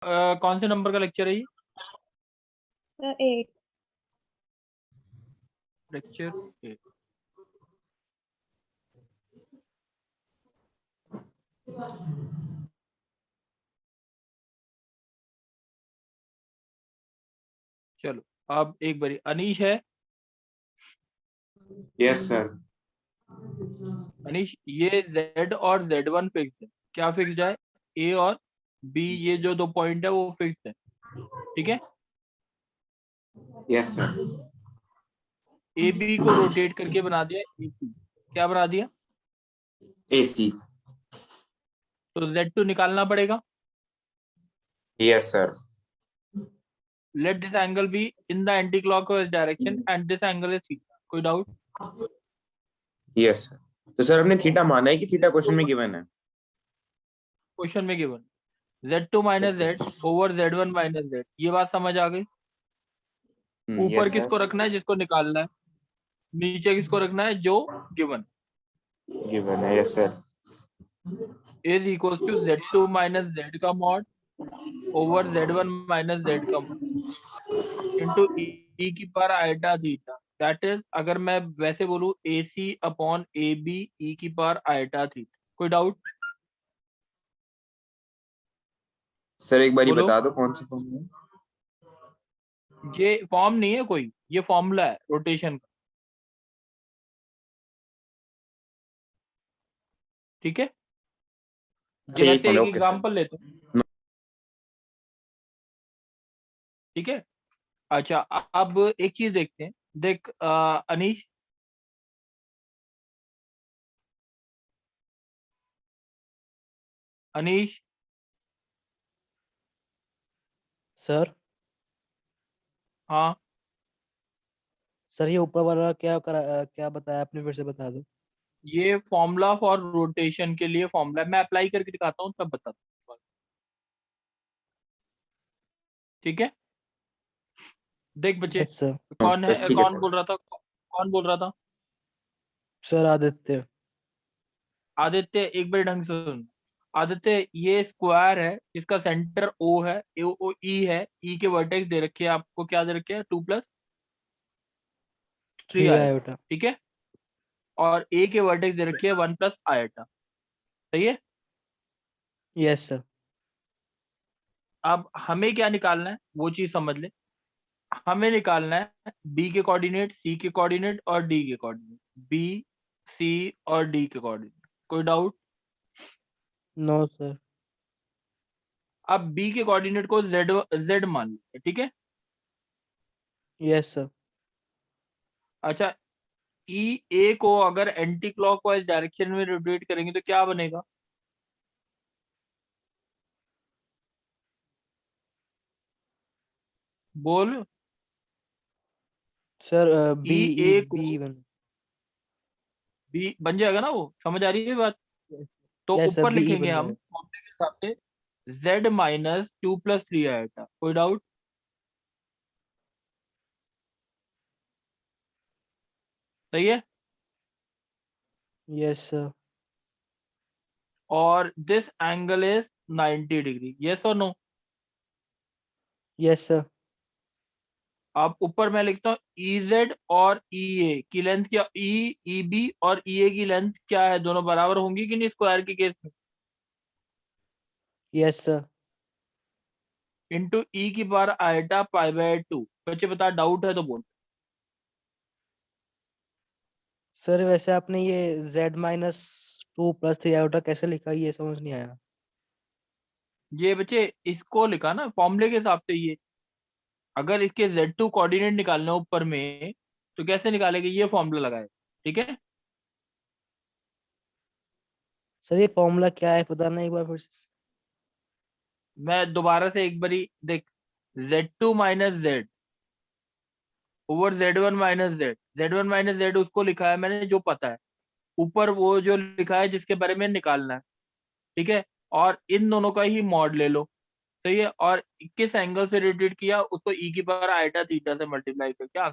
कौन से नंबर का लेक्चर है ये? सर 8। लेक्चर 8। चलो अब एक बारी अनीश है। Yes sir. अनीश, ये z और z1 फिक्स है। क्या फिक्स है? a और b, ये जो 2 पॉइंट है वो फिक्स है। ठीक है। Yes sir. ए बी को रोटेट करके बना दिया AC। क्या बना दिया? AC। तो Z2 निकालना पड़ेगा। Yes sir. Let this angle be in the anti clockwise direction and this angle is theta. कोई डाउट? Yes sir. तो सर हमने थीटा माना है कि थीटा क्वेश्चन में गिवन है? क्वेश्चन में given Z2 minus Z over Z1 minus Z। ये बात समझ आ गई? ऊपर यस सर। किसको रखना है? जिसको निकालना है। नीचे किसको रखना है? जो गिवन। गिवन है। Yes sir. Is equal to Z2 minus Z का mod over Z1 minus Z का मॉड इंटू ई की power iota theta. That is, अगर मैं वैसे बोलूं, AC अपॉन AB ई की पावर आइटा थीटा। कोई डाउट? सर एक बारी बोलो। बता दो कौन सा फॉर्म है? ये फॉर्म नहीं है कोई, ये फॉर्मूला है रोटेशन का। ठीक है। अच्छा ये ये वैसे फॉर्म है, एक ओके सर। एग्जांपल लेते हैं। ठीक है। अच्छा, अब एक चीज देखते हैं। देख अनीश, अनीश, सर हाँ, सर ये ऊपर वाला क्या बताया आपने, फिर से बता दो। ये फॉर्मूला फॉर रोटेशन के लिए फॉर्मूला मैं अप्लाई करके दिखाता हूँ, तब बताता हूँ। ठीक है। देख बच्चे, यस सर। कौन है, ठीक है कौन सर। बोल रहा था? कौन बोल रहा था? सर आदित्य। आदित्य, एक बार ढंग से सुन। आदित्य, ये स्क्वायर है, इसका सेंटर O है, ओ ई है। ई के वर्टेक्स दे रखे हैं आपको। क्या दे रखे हैं? 2 + 3 3 आएगा। आयोटा। ठीक है। और ए के वर्टेक्स दे रखे हैं 1 + आयटा। सही है। Yes sir. अब हमें क्या निकालना है वो चीज समझ ले। हमें निकालना है बी के कोऑर्डिनेट, सी के कोऑर्डिनेट और डी के कोऑर्डिनेट। बी, सी और डी के कोऑर्डिनेट। कोई डाउट? No sir. अब बी के कोऑर्डिनेट को जेड जेड मान लेते हैं। ठीक है। Yes sir. अच्छा, ई ए को अगर एंटी क्लॉकवाइज डायरेक्शन में रोटेट करेंगे तो क्या बनेगा? बोल। Sir E B E A को बी वन। बी बन जाएगा ना? वो समझ आ रही है बात? तो यस सर ऊपर बी ई लिखेंगे बन हम जाएगा। फॉर्मूले के हिसाब से z माइनस 2 + 3 आएगा। कोई डाउट? सही है। Yes sir. और this angle is 90 degree. Yes और नो? Yes sir. अब ऊपर मैं लिखता हूँ EZ और EA की लेंथ क्या, EB और EA की लेंथ क्या है? दोनों बराबर होंगी कि नहीं स्क्वायर के केस में? Yes sir. इंटू ई की पावर आयटा π/2। बच्चे बता, डाउट है तो बोल। सर वैसे आपने ये Z-2 + 3 आयोटा कैसे लिखा, ये समझ नहीं आया। ये बच्चे इसको लिखा ना फॉर्मूले के हिसाब से। ये अगर इसके Z2 कोऑर्डिनेट निकालने हो ऊपर में, तो कैसे निकालेंगे? ये फॉर्मूला लगाए। ठीक है। सर ये फॉर्मूला क्या है, बताना एक बार फिर से। मैं दोबारा से एक बारी देख। Z2 minus Z over Z1 minus Z। Z1 minus Z उसको लिखा है मैंने जो पता है। ऊपर वो जो लिखा है जिसके बारे में निकालना है। ठीक है। और इन दोनों का ही मॉड ले लो। सही है। और किस एंगल से रोटेट किया उसको ई की पावर आयटा थीटा से मल्टीप्लाई कर क्या।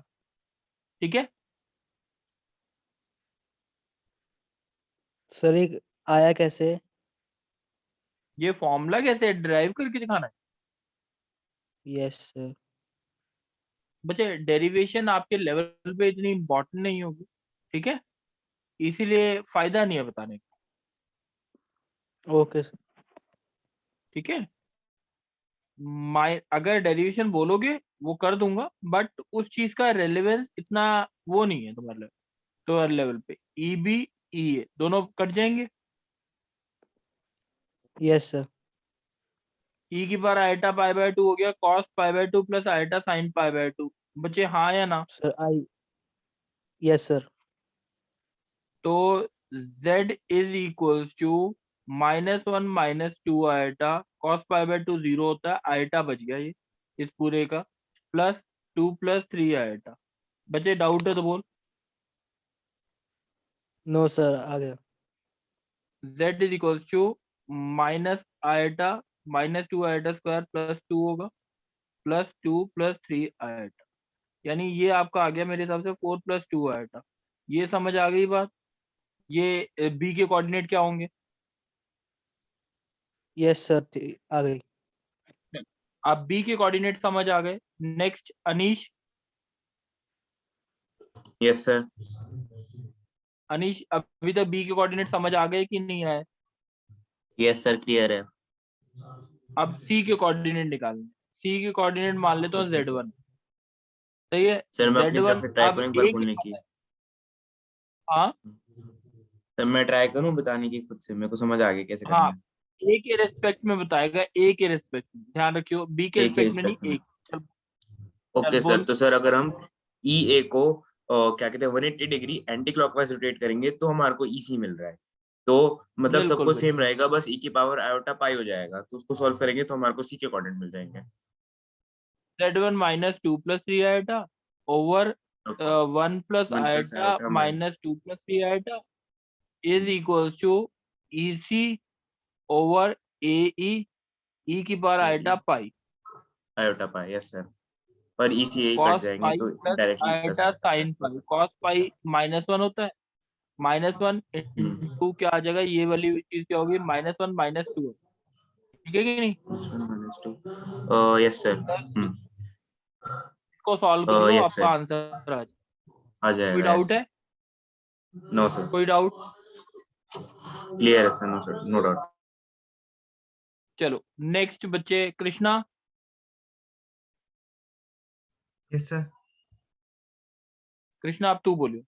ठीक है। सर एक आया कैसे। ये फॉर्मूला कैसे ड्राइव करके दिखाना है? Yes sir. बच्चे डेरिवेशन आपके लेवल पे इतनी इम्पोर्टेंट नहीं होगी, ठीक है, इसीलिए फायदा नहीं है बताने का, ओके सर। ठीक है। अगर डेरिवेशन बोलोगे वो कर दूंगा, बट उस चीज का रेलेवेंस इतना वो नहीं है तुम्हारे तुम्हारे लेवल पे। ई बी ई ए दोनों कट जाएंगे। Yes sir. ई की बार आइटा पाई बाय 2 हो गया cos pi by 2 plus iota sine pi by 2। बच्चे हाँ या ना? सर आई। Yes sir. तो z is equals to -1 -2 iota cos pi by 2 0 होता है, आइटा बच गया ये इस पूरे का, प्लस 2 + 3 आइटा। बच्चे डाउट है तो बोल। नो सर आ गया। z is equals to minus iota -2 iota square plus 2 होगा, प्लस 2 + 3 आइटा, यानी ये आपका आ गया मेरे हिसाब से 4 + 2 आइटा। ये समझ आ गई बात? ये बी के कोऑर्डिनेट क्या होंगे? यस सर आ गई। आप बी के कोऑर्डिनेट समझ आ गए। Next Anish. Yes sir. Anish अभी तक बी के कोऑर्डिनेट समझ आ गए कि नहीं आए? यस सर क्लियर है। अब सी के कोऑर्डिनेट निकालने। सी के कोऑर्डिनेट मान लेते हो z1, सही है। सर मैं अपनी तरफ z1 से ट्राई अब करूँ एक बार ए के बोलने पता की। है। हाँ सर मैं ट्राई करूँ बताने की खुद से, मेरे को समझ आ गया कैसे हाँ, करना है। ए के रेस्पेक्ट में बताएगा, ए के रेस्पेक्ट में ध्यान रखियो, बी के ए के रेस्पेक्ट में नहीं, रिस्पेक्ट में। ए। चल चल ओके सर, बोल। तो सर अगर हम ई ए को क्या कहते हैं 180 डिग्री एंटी क्लॉकवाइज रोटेट करेंगे तो हमारे को ईसी मिल रहा है। तो मतलब बिल्कुल सबको सेम बिल्कुल। रहेगा, बस ई की पावर आयोटा पाई हो जाएगा, तो उसको सॉल्व करेंगे तो हमारे को सी के कोऑर्डिनेट मिल जाएंगे। z1 -2 + 3 iota over okay. 1 + 1 + iota iota minus -2 + 3 iota is equals to EC over A E की power iota pi iota pi. Yes sir, पर E C A cut cos जाएंगे पाई तो plus directly plus iota sine pi. Cos pi -1 होता है, -1 हम्म। Into क्या आ जाएगा, ये वाली चीज क्या होगी, -1 -2, ठीक है कि नहीं? -2 यस सर। इसको सॉल्व कर लो, यस आपका सर आंसर आ जाए। आ कोई जाएगा। Yes doubt sir. है? नो सर कोई डाउट? क्लियर है sir, no sir no doubt. चलो नेक्स्ट बच्चे, कृष्णा। Yes sir. कृष्णा अब तू बोलियो।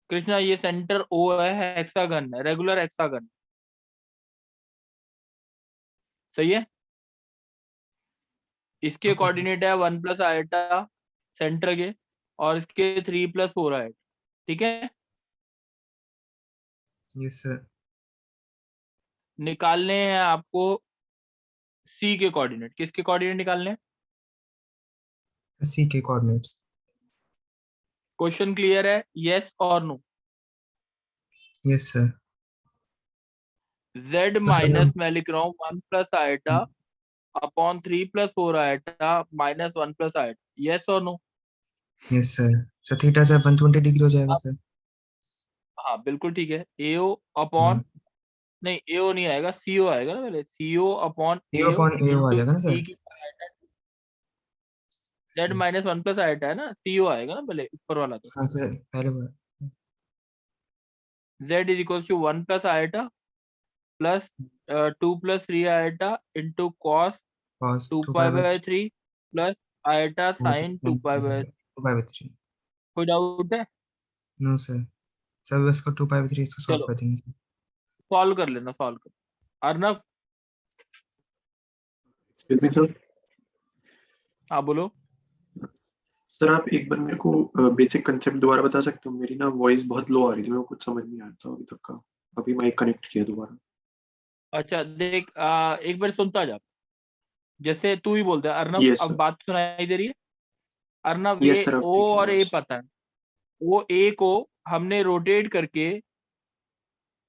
कृष्णा ये सेंटर ओ है, हेक्सागन है, रेगुलर हेक्सागन, सही है। इसके कोऑर्डिनेट है 1 + आइटा सेंटर के, और इसके 3 + 4 आइटा, ठीक है। Yes sir. निकालने हैं आपको सी के कोऑर्डिनेट। किसके कोऑर्डिनेट निकालने हैं? सी के कोऑर्डिनेट्स। क्वेश्चन क्लियर है, यस और नो? Yes sir. z तो सर माइनस मैं लिख रहा हूँ 1 + iota upon 3 + 4 iota -1 + iota, yes और no? Yes sir. Sir theta sir 120 degree हो जाएगा अब सर। हाँ बिल्कुल ठीक है, एओ अपॉन, हम्म। नहीं एओ नहीं आएगा, सीओ आएगा ना पहले, सीओ अपॉन ए एओ अपॉन ए आ इंटू जाएगा ना ई सर। की z -1 + आइटा है ना, सीओ आएगा ना पहले ऊपर वाला, तो हाँ सर पहले बार। z is equal to 1 + iota plus 2 + 3 iota into cos cos 2 2 pi pi by by 3 plus iota sine 2 pi by. 2 pi by 3। कोई डाउट है? No sir. सर बस को 2 पाई बाय 3 इसको सॉल्व चलो कर देंगे सर। सॉल्व कर लेना, सॉल्व कर। Arnab Excuse me, sir. हाँ बोलो। सर आप एक बार मेरे को बेसिक कंसेप्ट दोबारा बता सकते हो? मेरी ना वॉइस बहुत लो आ रही थी, मेरे को कुछ समझ नहीं आया था अभी तक का। अभी माइक कनेक्ट किया दोबारा। अच्छा देख, एक बार सुनता जा, जैसे तू ही बोलता है अर्नब, यस अब सर। बात सुनाई दे रही है। अर्नब यस ये सर, अब ओ ठीक है और ए वॉइस। पता है, वो ए को हमने रोटेट करके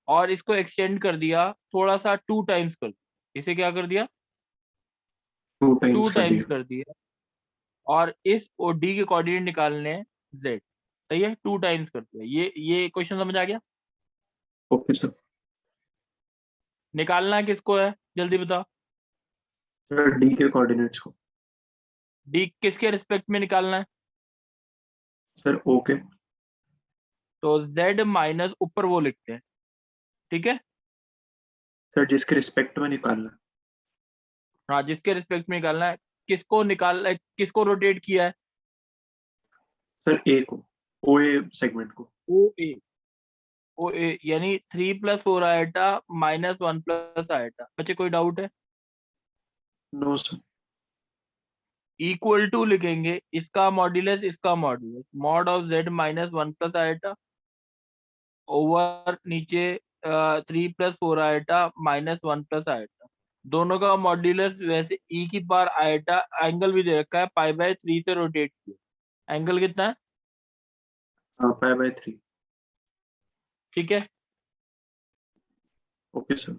और इसको एक्सटेंड कर दिया, थोड़ा सा 2 टाइम्स कर दिया, इसे क्या कर दिया, 2 2 टाइम्स कर टाइम्स दिया। कर दिया, और इस ओ डी के कोऑर्डिनेट निकालने हैं z, सही है, 2 टाइम्स कर दिया। ये क्वेश्चन समझ आ गया? Okay sir. निकालना है किसको है, जल्दी बता। सर डी के कोऑर्डिनेट्स को। डी किसके रिस्पेक्ट में निकालना है? Sir okay. तो z माइनस ऊपर वो लिखते हैं, ठीक है। सर जिसके रिस्पेक्ट में निकालना है। हाँ, जिसके रिस्पेक्ट में निकालना है। किसको निकालना है, किसको रोटेट किया है? सर ए को, ओ ए सेगमेंट को। ओ ए यानी 3+4 आएटा -1 आएटा। बच्चे कोई डाउट है? No sir. इक्वल टू लिखेंगे, इसका मॉड्यूलस इसका modulus, mod of z -1 iota over नीचे 3+4 आएटा -1 आएटा। दोनों का मॉड्यूलस वैसे e की पावर आएटा, एंगल भी दे रखा है π/3 से रोटेट किया। एंगल कितना है? π/3। ठीक है। Okay sir.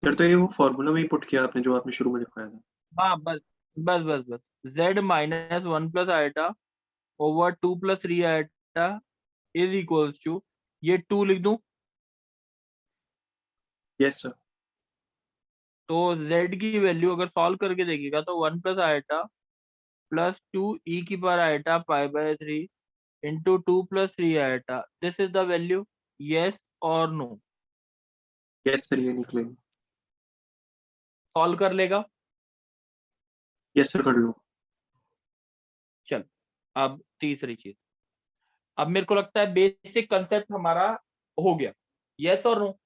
सर तो ये वो फॉर्मूला में ही पुट किया आपने जो आपने शुरू में दिखाया था। हाँ बस बस बस बस z -1 iota over 2+3 iota is equals to, ये 2 लिख दूं यस सर। तो z की वैल्यू अगर सॉल्व करके देखिएगा तो 1 आएटा +2 e की power iota π/3 into 2+3 iota, this is the value, yes और नो? यस सर ये निकलेगा। सॉल्व कर लेगा? यस सर कर लो। चल, अब तीसरी चीज, अब मेरे को लगता है बेसिक कंसेप्ट हमारा हो गया, यस और नो?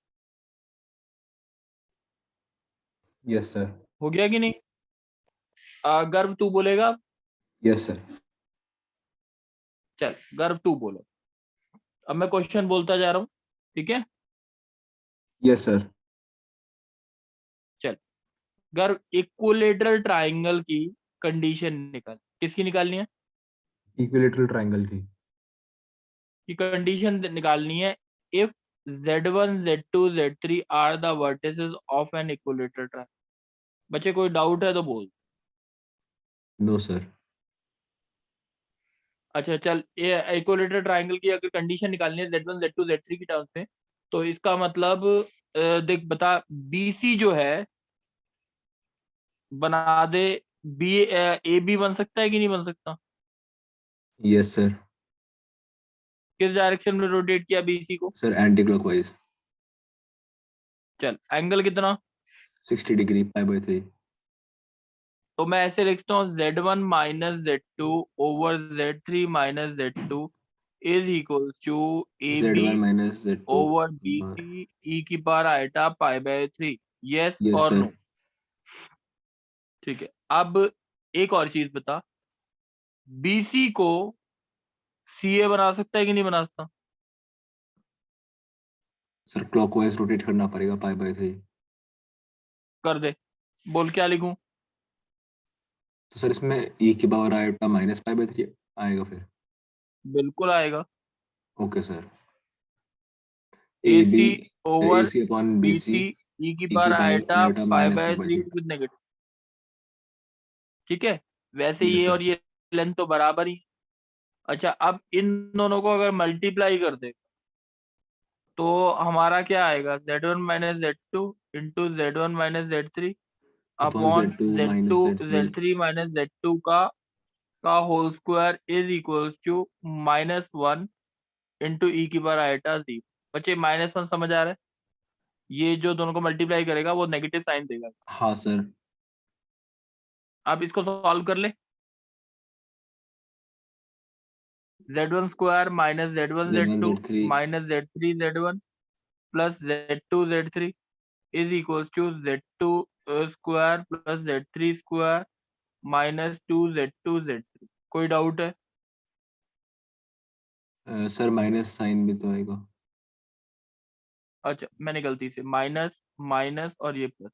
Yes sir. हो गया कि नहीं? गर्व तू बोलेगा? Yes sir. चल गर्व तू बोलो। अब मैं क्वेश्चन बोलता जा रहा हूँ, ठीक है। Yes sir. चल गर्व, इक्विलेटरल ट्राइंगल की कंडीशन निकाल। किसकी निकालनी है? इक्विलेटरल ट्रायंगल की कंडीशन निकालनी है। If z1 z2 z3 are the vertices of an equilateral triangle. बच्चे कोई डाउट है तो बोल। No sir. अच्छा चल, ये इक्विलेटरल ट्राइंगल की अगर कंडीशन निकालनी है z1 z2 z3 की टर्म्स में, तो इसका मतलब देख बता, BC जो है बना दे, बी ए बी बन सकता है कि नहीं बन सकता? Yes sir. किस डायरेक्शन में रोटेट किया BC को? Sir anti clockwise. चल एंगल कितना? 60 डिग्री π/3। तो मैं ऐसे लिखता हूँ z1 - z2 over z3 - z2 is equal to AB z1 minus z2 over BC e की पावर आएटा π/3, यस यस और सर। नो? ठीक है। अब एक और चीज बता, BC को CA बना सकता है कि नहीं बना सकता? सर क्लॉकवाइज रोटेट करना पड़ेगा π/3। कर दे, बोल क्या लिखूं? तो सर इसमें e की पावर आएगा -π/3 आएगा फिर। बिल्कुल आएगा। Okay sir. AC AB over AC upon BC BC e की पावर आएटा π/3 -π/3। विद नेगेटिव, ठीक है। वैसे यस ये सर। और ये लेंथ तो बराबर ही। अच्छा अब इन दोनों को अगर मल्टीप्लाई कर दे तो हमारा क्या आएगा, z1 - z2 into z1 - z3 upon upon z2 z2 minus z3। z3 - z2 का whole square is equals to -1 into E की पावर आएटा z। बच्चे -1 समझ आ रहा है? ये जो दोनों को मल्टीप्लाई करेगा वो नेगेटिव साइन देगा। हाँ सर। अब इसको सॉल्व कर ले, z1 square minus z1 z1 z2 z3 minus z3 z1 plus z2 z3 is equals to z2 square plus z3 square minus 2 z2 z3। कोई डाउट है? सर माइनस साइन भी तो आएगा। अच्छा मैंने गलती से माइनस माइनस और ये प्लस,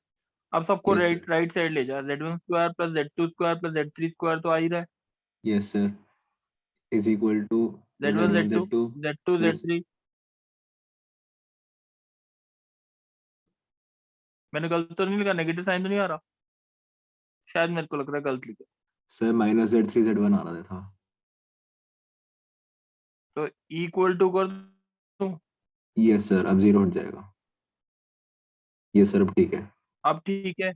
अब सबको yes right sir. Right side ले जा। z1 square plus z2 square plus z3 square तो आ ही रहा है। Yes sir is equal to z1 z1 z2 z2 z2 plus z3। मैंने गलत तो नहीं लिखा, नेगेटिव साइन तो नहीं आ रहा? शायद मेरे को लग रहा है गलत लिखा। सर -z3 z1 आ रहा था। तो इक्वल टू कर दूं? यस सर अब 0 हट जाएगा। ये सर अब ठीक है। अब ठीक है।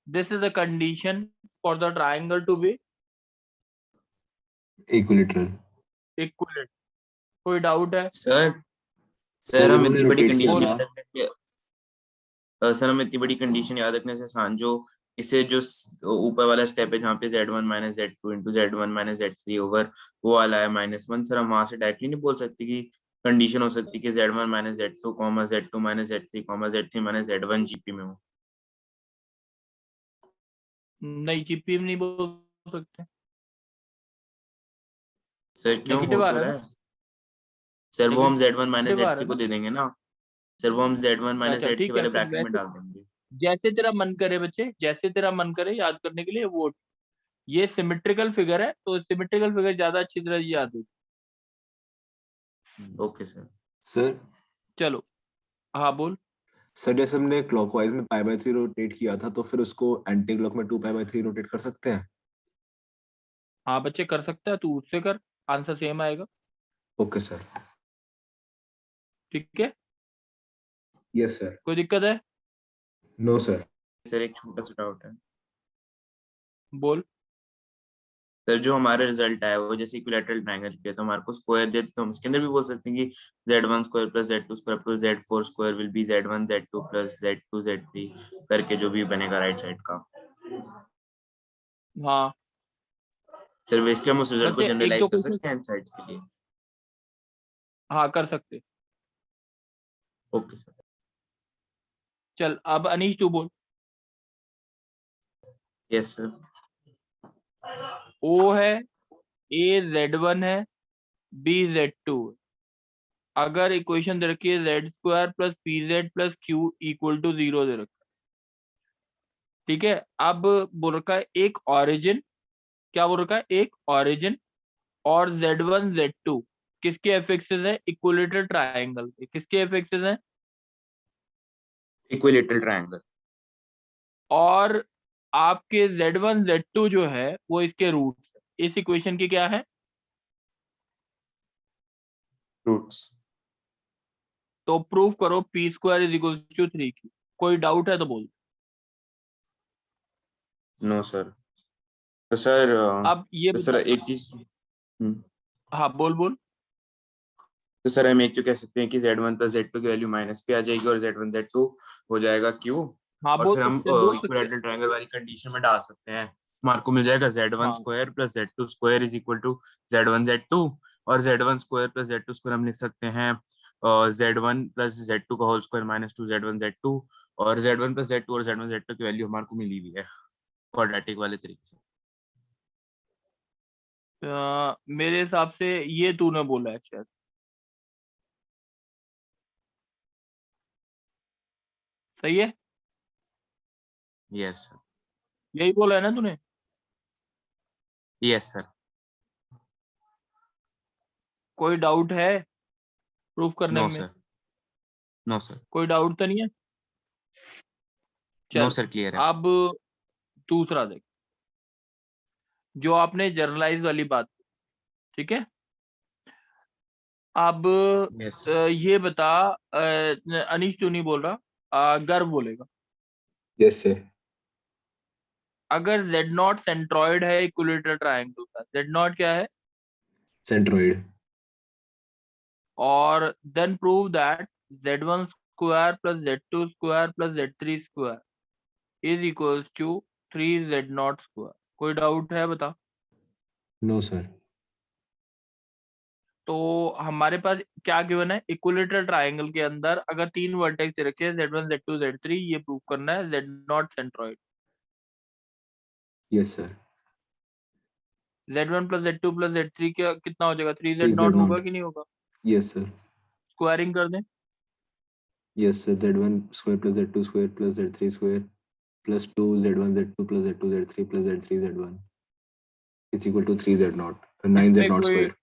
This is a condition for the triangle to be equilateral. Equilateral. कोई डाउट है? सर सर सर जब हम मैंने इतनी बड़ी रोटेट किया कंडीशन था, याद रखने से सर हम इतनी बड़ी कंडीशन याद रखने से सांजो इसे जो ऊपर वाला स्टेप है जहाँ पे z1 minus z2 into z1 minus z3 over वो वाला है -1, सर हम वहां से डायरेक्टली नहीं बोल सकते कि कंडीशन हो सकती है कि z1 minus z2 comma z2 minus z3 comma z3 minus z1 GP में हो। नहीं, जीपी नहीं बोल सकते, सर क्यों हो नेगेटिव आ तो रहा है रहा ना, है सर, वो हम z1 माइनस नेगेटिव आ रहा z3 है को ना। दे देंगे ना सर, वो हम z1 माइनस अच्छा z3 ठीक है, वाले फिर ब्रैकेट में वैसे डाल देंगे। जैसे तेरा मन करे बच्चे, जैसे तेरा मन करे याद करने के लिए वो। ये सिमेट्रिकल फिगर है तो सिमेट्रिकल फिगर ज्यादा अच्छी तरह याद होगी। Okay sir. सर चलो हाँ बोल। सर जैसे हमने क्लॉकवाइज में π/3 रोटेट किया था, तो फिर उसको एंटी क्लॉक में 2π/3 रोटेट कर सकते हैं? हाँ बच्चे कर सकता है, तू उससे कर, आंसर सेम आएगा। Okay sir. ठीक है, यस सर। कोई दिक्कत है? No sir. सर एक छोटा सा डाउट है बोल। सर, जो हमारा रिजल्ट आया वो जैसे इक्विलैटरल ट्रायंगल के तो हमारे को स्क्वायर देते तो हम इसके अंदर भी बोल सकते हैं कि z1 square plus z2 square plus z4 square will be z1 z2 plus z2 z3 करके जो भी बनेगा राइट साइड का। हाँ सर बेसिकली हम उस रिजल्ट को बच्चे एक जनरलाइज दो कर क्वेश्चन, सकते हैं साइड्स के लिए। हाँ कर सकते। Okay sir. चल अब अनीश तू बोल। Yes sir. ओ है, ए z1 है, बी z2 है। अगर इक्वेशन दे रखी है z square plus P Z plus Q equal to 0 दे रखा है, ठीक है। अब बोल रखा है एक ऑरिजिन, क्या बोल रखा है, एक ऑरिजिन और z1 z2 किसके एफ एक्सिस है, इक्विलेटरल ट्रायंगल के किसके एफ एक्सिस है, इक्विलैटरल ट्रायंगल। और आपके z1 z2 जो है वो इसके रूट्स है। इस इक्वेशन के क्या है, रूट्स। तो प्रूफ करो P square is equal to 3 की। कोई डाउट है तो बोल। No sir. तो सर अब ये तो सर बता, एक चीज हाँ बोल बोल। तो सर हम एक तो कह सकते हैं कि z1 प्लस z2 की वैल्यू माइनस पे आ जाएगी और z1 z2 हो जाएगा q, हाँ और बोल फिर हम सकते हैं, बोल सकते हैं। इक्विलैटरल ट्रायंगल वाली कंडीशन में डाल सकते हैं। हमारे को मिल जाएगा z1 हाँ square plus z2 square is equal to z1 z2, और z1 square plus z2 square हम लिख सकते हैं z1 प्लस z2 का whole square minus 2 z1 z2, और z1 प्लस z2 और z1 z2 की वैल्यू हमारे को मिली हुई है क्वाड्रेटिक वाले तरीके से। मेरे हिसाब से ये तूने बोला है शायद, सही है, यस सर। यही बोला है ना तूने। Yes sir. कोई डाउट है प्रूफ करने नो में? सर। No sir. कोई डाउट तो नहीं है? नो चल सर, क्लियर है। अब दूसरा देख, जो आपने जर्नलाइज वाली बात, ठीक है। अब यस ये बता, अनीश तू नहीं बोल रहा, गर्व बोलेगा। Yes sir. अगर z नॉट सेंट्रॉइड है इक्विलेटरल ट्रायंगल का, z नॉट क्या है, सेंट्रोइड। और then prove that z1 square plus z2 square plus z3 square is equals to 3z nought square. कोई डाउट है बता। No sir. तो हमारे पास क्या गिवन है, इक्विलेटरल ट्रायंगल के अंदर अगर तीन वर्टेक्स रखे z1 z2 z3, ये प्रूव करना है z nought centroid. Yes sir. z1 plus z2 plus z3 क्या कितना हो जाएगा, 3z 3z नॉट होगा नॉट। कि नहीं होगा? Yes sir. स्क्वायरिंग कर दें। Yes sir, z1 square plus z2 square plus z3 square plus 2 z1 z2 plus z2 z3 plus z3 z1 is equal to 3z naught, 9z इसमें naught कोई square.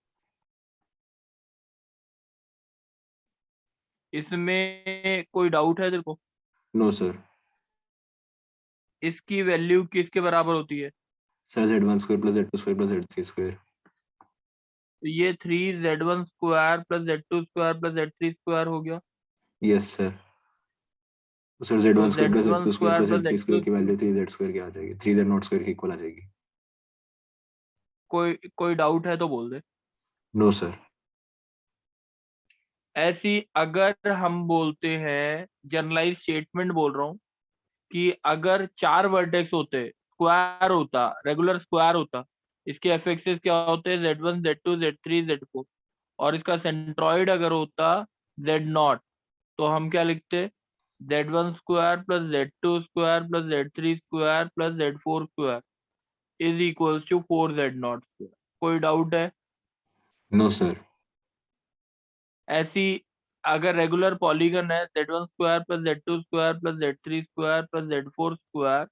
इसमें कोई doubt है तेरे को? No sir. इसकी वैल्यू किसके बराबर होती है? Sir, z1 square plus z2 square plus z3 square. तो ये 3z1 square plus z2 square plus z3 square हो गया। Yes sir. Sir z1 square plus z1 z2 square plus plus z3 z2 square की value 3z square की आ जाएगी, 3z nought square की equal आ जाएगी। कोई डाउट है तो बोल दे। No sir. ऐसी अगर हम बोलते हैं, जनरलाइज स्टेटमेंट बोल रहा हूँ कि अगर 4 वर्टेक्स होते, स्क्वायर होता, रेगुलर स्क्वायर होता, इसके एफ एक्सिस क्या होते, z1 z2 z3 z4, और इसका सेंट्रॉइड अगर होता z0, तो हम क्या लिखते, z1 square plus z2 square plus z3 square plus z4 square is equals to 4z0 square. कोई डाउट है? No sir. ऐसी अगर रेगुलर पॉलीगन है, z1 square plus z2 square plus z3 square plus z4 square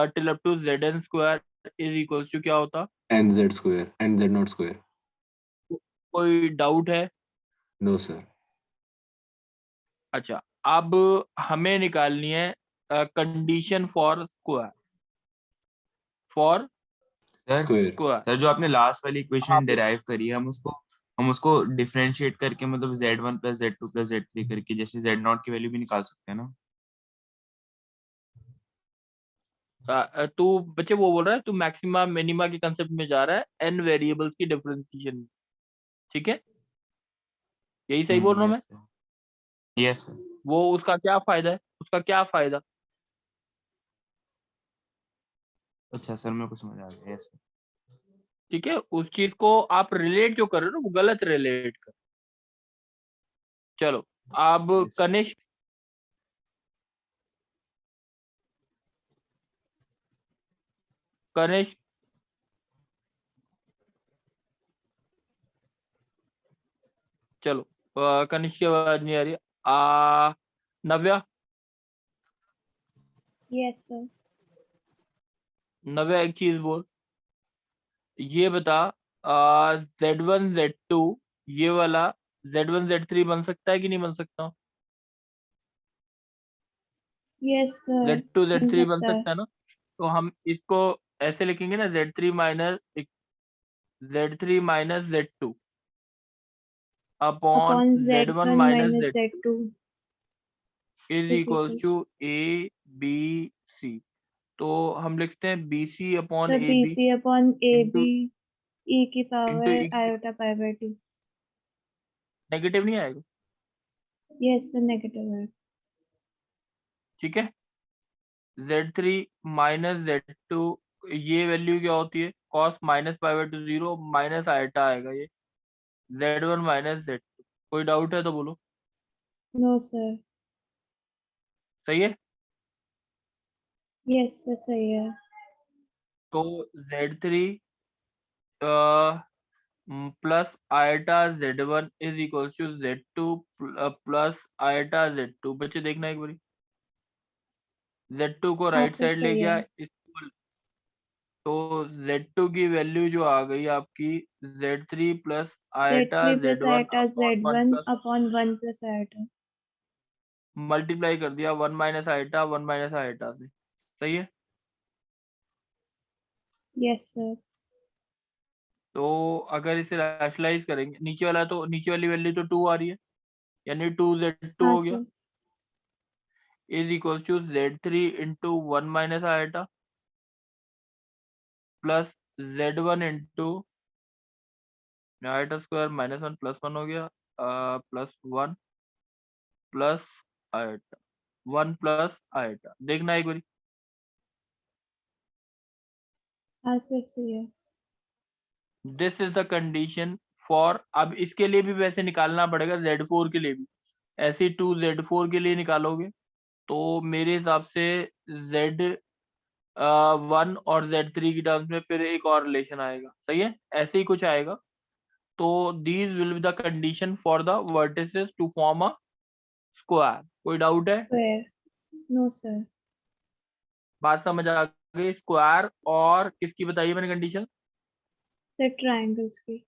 till up to zn square is equals to क्या होता? nz square, nz not square. कोई doubt है? No sir. अच्छा, अब हमें निकालनी है condition for square, for sir square. Square. Sir जो आपने लास्ट वाली इक्वेशन आप डिराइव करी है, हम उसको डिफरेंशिएट करके मतलब z1 plus z2 plus z3 करके जैसे z0 की वैल्यू भी निकाल सकते हैं ना? तू बच्चे वो बोल रहा है, तू मैक्सिमा मिनिमा के कंसेप्ट में जा रहा है एन वेरिएबल्स की डिफरेंशिएशन में, ठीक है? यही सही बोल रहा हूँ मैं? Yes sir, yes sir. वो उसका क्या फायदा है, उसका क्या फायदा? अच्छा सर, मेरे को समझ आ गया। Yes sir. ठीक है, उस चीज को आप रिलेट जो कर रहे हो ना, वो गलत रिलेट कर। चलो, अब Yes. कनिष्क, कनिष्क चलो, कनिष्क की आवाज नहीं आ रही। नव्या, Yes, sir. नव्या एक चीज बोल, ये बता, Z1 Z2 ये वाला Z1 Z3 बन सकता है कि नहीं बन सकता? Yes, sir. Z2 बन Z3 बन सकता है। सकता है ना? तो हम इसको ऐसे लिखेंगे ना, Z3 minus Z2 upon Upon Z1 Z1 minus minus Z2 Z2 is is equals equal. To A B C. तो हम लिखते हैं B C upon So A B BC upon AB into e की power into iota pi by 2. Negative नहीं आएगा, Yes, sir. Negative है। ठीक है? Z3 माइनस Z2, ये वैल्यू क्या होती है, cos minus pi by two 0 minus eta आएगा ये, Z1 माइनस Z2। कोई डाउट है तो बोलो। No, sir. सही है? Yes, sir. सही है। तो Z3 plus iota Z1 is equals to Z2 plus iota Z2। बच्चे देखना एक बारी, Z2 को हाँ राइट सर साइड ले सही गया, है। तो Z2 की वैल्यू जो आ गई आपकी Z3 plus eta Z3 plus Z1 iota upon 1 Z1 plus upon 1 plus iota. Multiply कर दिया 1 माइनस आयटा 1 माइनस आयटा से। सही है? Yes, sir. तो अगर इसे रैशनलाइज करेंगे, नीचे वाला तो नीचे वाली वैल्यू तो 2 आ रही है, यानी 2Z2 हाँ हो गया sir. Is equals to Z3 into 1 minus iota plus Z1 into iota square minus 1 plus 1 हो गया, plus 1 plus iota 1 plus iota. देखना एक बारी, हाँ सर सही है। This is the condition for. अब इसके लिए भी वैसे निकालना पड़ेगा, Z4 के लिए भी ऐसे 2Z4 के लिए निकालोगे तो मेरे हिसाब से Z1 और Z3 की टर्म्स में फिर एक और रिलेशन आएगा। सही है? ऐसे ही कुछ आएगा। तो these will be the condition for the vertices to form a square. कोई डाउट है? Where? No, sir. बात समझ आ गई? स्क्वायर और किसकी बताइए मैंने कंडीशन? Sir triangles की।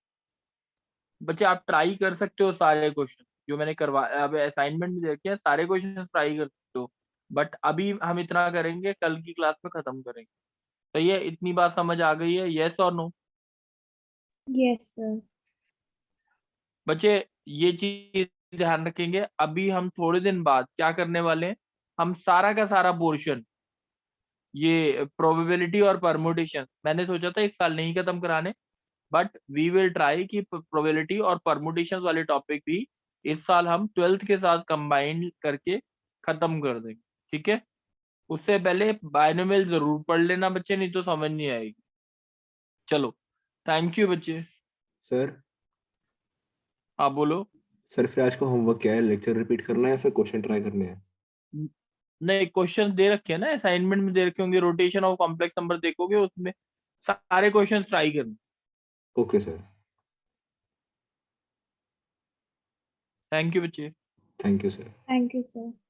बच्चे आप ट्राई कर सकते हो सारे क्वेश्चन जो मैंने करवाया, अब असाइनमेंट में देखे हैं, सारे क्वेश्चन ट्राई कर सकते हो, बट अभी हम इतना करेंगे, कल की क्लास में खत्म करेंगे। सही है? इतनी बात समझ आ गई है? यस और नो? Yes, sir. बच्चे ये चीज ध्यान रखेंगे, अभी हम थोड़े दिन बाद क्या करने वाले हैं, हम सारा का सारा पोर्शन ये प्रोबेबिलिटी और परमुटेशन मैंने सोचा था इस साल नहीं खत्म कराने, बट वी विल ट्राई कि प्रोबेबिलिटी और परमुटेशन वाले टॉपिक भी इस साल हम 12th के साथ कंबाइन करके खत्म कर देंगे, ठीक है। उससे पहले बायनोमियल जरूर पढ़ लेना बच्चे, नहीं तो समझ नहीं आएगी। चलो, थैंक यू बच्चे। सर हाँ बोलो। सर फिर आज का होमवर्क क्या है? लेक्चर रिपीट करना है या फिर क्वेश्चन ट्राई करने हैं? नहीं, क्वेश्चन दे रखे हैं ना, असाइनमेंट में दे रखे होंगे, रोटेशन ऑफ कॉम्प्लेक्स नंबर देखोगे उसमें सारे क्वेश्चन ट्राई करना। ओके सर, थैंक यू बच्चे। Thank you sir. Thank you, sir.